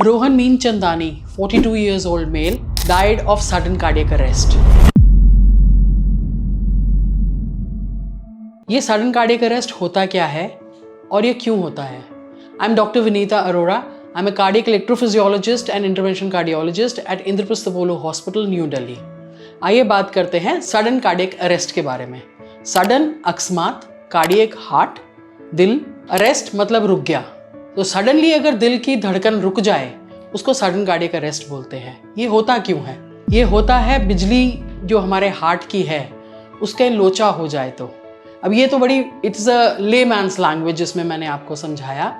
Rohan Meemchandani, 42 years old male, died of sudden cardiac arrest. ये sudden cardiac arrest होता क्या है और ये क्यों होता है? I am doctor Vinita Arora. I am a cardiac electrophysiologist and intervention cardiologist at Indraprastha Apollo hospital, New Delhi. आइए बात करते हैं सडन कार्डियक अरेस्ट के बारे में. सडन अकस्मात, कार्डियक हार्ट, दिल, अरेस्ट मतलब रुक गया. तो सडनली अगर दिल की धड़कन रुक जाए उसको सडन कार्डियक अरेस्ट बोलते हैं. ये होता क्यों है? ये होता है बिजली जो हमारे हार्ट की है उसके लोचा हो जाए तो. अब ये तो बड़ी इट्स अ लेमैन्स लैंग्वेज जिसमें मैंने आपको समझाया.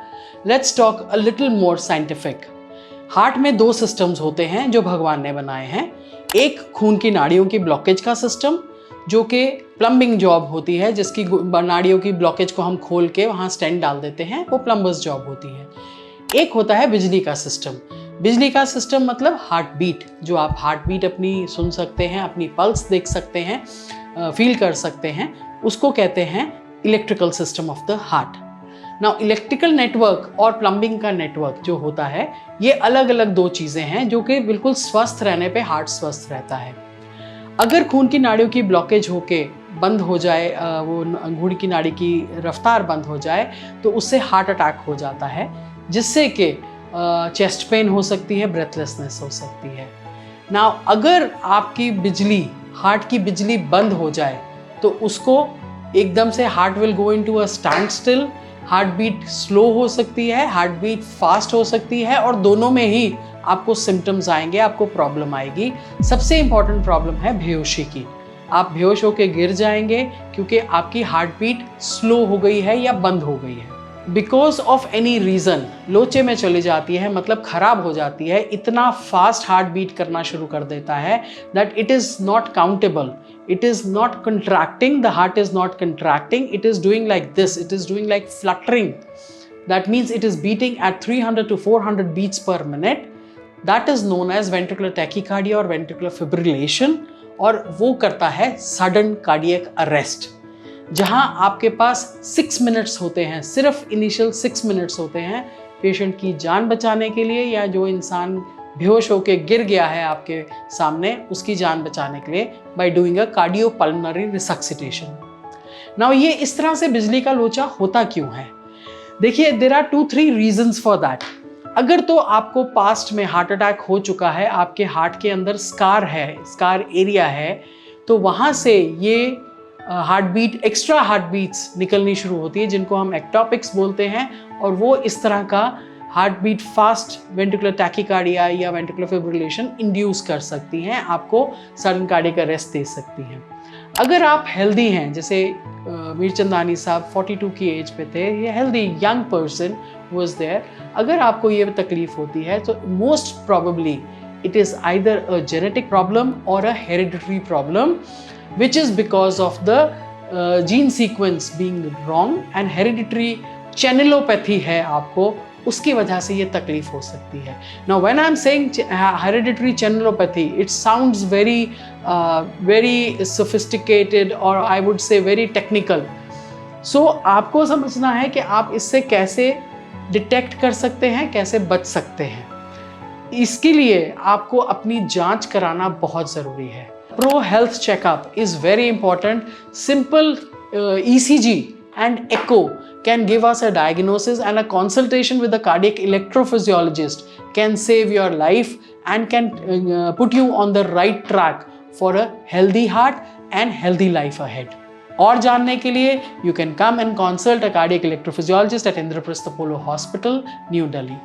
Let's talk a little more scientific. Heart में दो सिस्टम्स होते हैं जो भगवान ने बनाए हैं. एक खून की नाड़ियों की ब्लॉकेज का सिस्टम जो कि प्लम्बिंग जॉब होती है, जिसकी नाड़ियों की ब्लॉकेज को हम खोल के वहाँ स्टेंट डाल देते हैं, वो प्लम्बर्स जॉब होती है. एक होता है बिजली का सिस्टम. बिजली का सिस्टम मतलब हार्ट बीट, जो आप हार्ट बीट अपनी सुन सकते हैं, अपनी पल्स देख सकते हैं, फील कर सकते हैं, उसको कहते हैं electrical system of the heart. Now electrical network और प्लम्बिंग का नेटवर्क जो होता है ये अलग अलग दो चीज़ें हैं जो कि बिल्कुल स्वस्थ रहने पे हार्ट स्वस्थ रहता है. अगर खून की नाड़ियों की ब्लॉकेज होके बंद हो जाए, वो खून की नाड़ी की रफ्तार बंद हो जाए तो उससे हार्ट अटैक हो जाता है, जिससे कि चेस्ट पेन हो सकती है, ब्रेथलेसनेस हो सकती है. नाउ अगर आपकी बिजली, हार्ट की बिजली बंद हो जाए तो उसको एकदम से heart will go into a stand still. Heart beat slow हो सकती है, हार्ट बीट फास्ट हो सकती है, और दोनों में ही आपको सिम्टम्स आएंगे, आपको प्रॉब्लम आएगी. सबसे इंपॉर्टेंट प्रॉब्लम है बेहोशी की. आप बेहोश होकर गिर जाएंगे क्योंकि आपकी हार्ट बीट स्लो हो गई है या बंद हो गई है. बिकॉज ऑफ एनी रीज़न लोचे में चली जाती है, मतलब खराब हो जाती है. इतना फास्ट हार्ट बीट करना शुरू कर देता है that it is not countable. It is not contracting, the heart is not contracting, it is doing like this, it is doing like fluttering. That means it is beating at 300 to 400 beats per minute. That is known as ventricular tachycardia or ventricular fibrillation, और वो करता है sudden cardiac arrest. जहाँ आपके पास 6 minutes होते हैं, सिर्फ initial 6 minutes होते हैं पेशेंट की जान बचाने के लिए, या जो इंसान बेहोश होकर गिर गया है आपके सामने उसकी जान बचाने के लिए, by doing a cardiopulmonary resuscitation. Now ये इस तरह से बिजली का लोचा होता क्यों है? देखिए, there are 2-3 reasons for that. अगर तो आपको पास्ट में हार्ट अटैक हो चुका है, आपके हार्ट के अंदर स्कार है, स्कार एरिया है, तो वहाँ से ये heart beat, extra heart beats निकलनी शुरू होती है जिनको हम एक्टोपिक्स बोलते हैं, और वो इस तरह का heart beat fast ventricular tachycardia या वेंट्रिकुलर फिब्रिलेशन इंड्यूस कर सकती हैं, आपको सडन कार्डियक अरेस्ट दे सकती हैं. अगर आप हेल्दी हैं, जैसे मीरचंदानी साहब 42 की एज पे थे, ये healthy young person was there. अगर आपको ये तकलीफ होती है तो most probably it is either a genetic problem और a hereditary problem, which is because of the gene sequence being wrong, and hereditary channelopathy है आपको, उसकी वजह से ये तकलीफ हो सकती है. Now when I am saying hereditary channelopathy, it sounds very sophisticated और I would say very technical. So आपको समझना है कि आप इससे कैसे डिटेक्ट कर सकते हैं, कैसे बच सकते हैं. इसके लिए आपको अपनी जांच कराना बहुत ज़रूरी है. Pro health checkup is very important. Simple ECG and echo can give us a diagnosis, and a consultation with a cardiac electrophysiologist can save your life and can put you on the right track for a healthy heart and healthy life ahead. और जानने के लिए you can come and consult a cardiac electrophysiologist at Indraprastha Apollo Hospital, New Delhi.